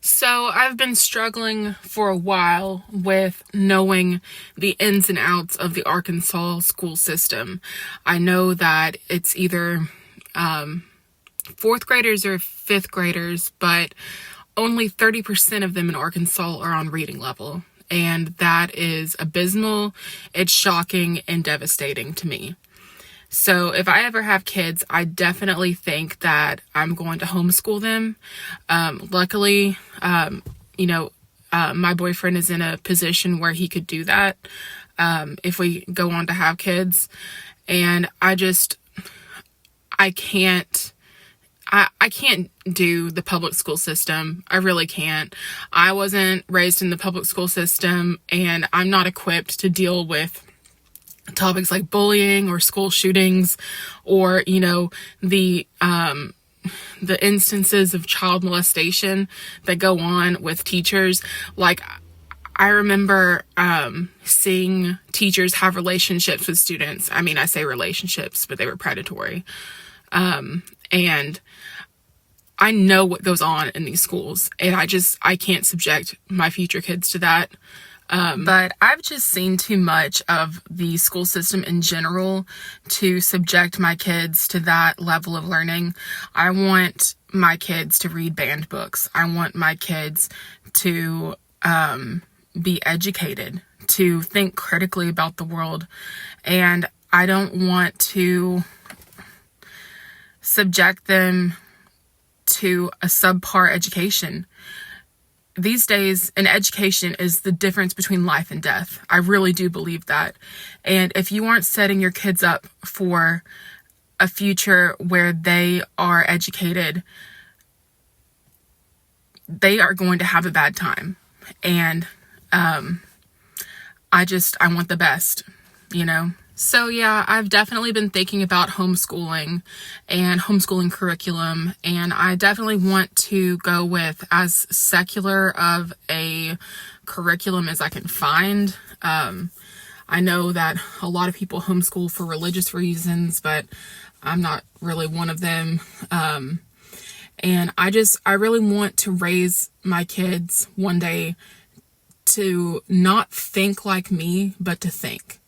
So I've been struggling for a while with knowing the ins and outs of the Arkansas school system. I know that it's either fourth graders or fifth graders, but only 30% of them in Arkansas are on reading level. And that is abysmal. It's shocking and devastating to me. So if I ever have kids, I definitely think that I'm going to homeschool them. Luckily, my boyfriend is in a position where he could do that if we go on to have kids. And I can't do the public school system. I really can't. I wasn't raised in the public school system, and I'm not equipped to deal with topics like bullying or school shootings or, the instances of child molestation that go on with teachers. Like, I remember seeing teachers have relationships with students. I mean, I say relationships, but they were predatory. And I know what goes on in these schools, and I can't subject my future kids to that. But I've just seen too much of the school system in general to subject my kids to that level of learning. I want my kids to read banned books. I want my kids to be educated, to think critically about the world. And I don't want to subject them to a subpar education. These days, an education is the difference between life and death. I really do believe that. And if you aren't setting your kids up for a future where they are educated, they are going to have a bad time. And I want the best, So yeah, I've definitely been thinking about homeschooling and homeschooling curriculum, and I definitely want to go with as secular of a curriculum as I can find. I know that a lot of people homeschool for religious reasons, but I'm not really one of them. And I really want to raise my kids one day to not think like me, but to think.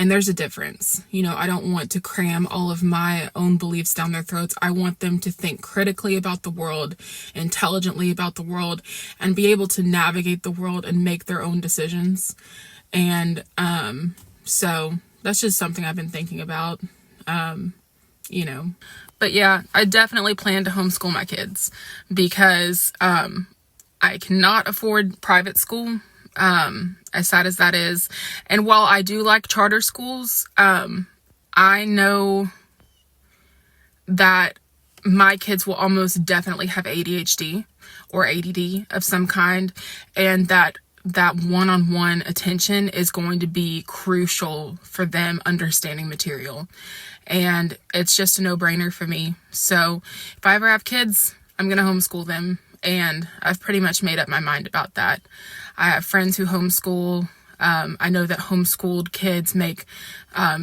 And there's a difference. I don't want to cram all of my own beliefs down their throats. I want them to think critically about the world, intelligently about the world, and be able to navigate the world and make their own decisions. And so that's just something I've been thinking about, But yeah, I definitely plan to homeschool my kids because I cannot afford private school. As sad as that is. And while I do like charter schools, I know that my kids will almost definitely have ADHD or ADD of some kind, and that one-on-one attention is going to be crucial for them understanding material. And it's just a no-brainer for me. So if I ever have kids, I'm going to homeschool them. And I've pretty much made up my mind about that. I have friends who homeschool. I know that homeschooled kids make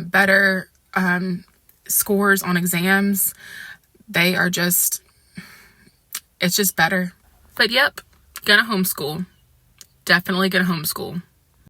better scores on exams. It's just better. But yep, gonna homeschool. Definitely gonna homeschool.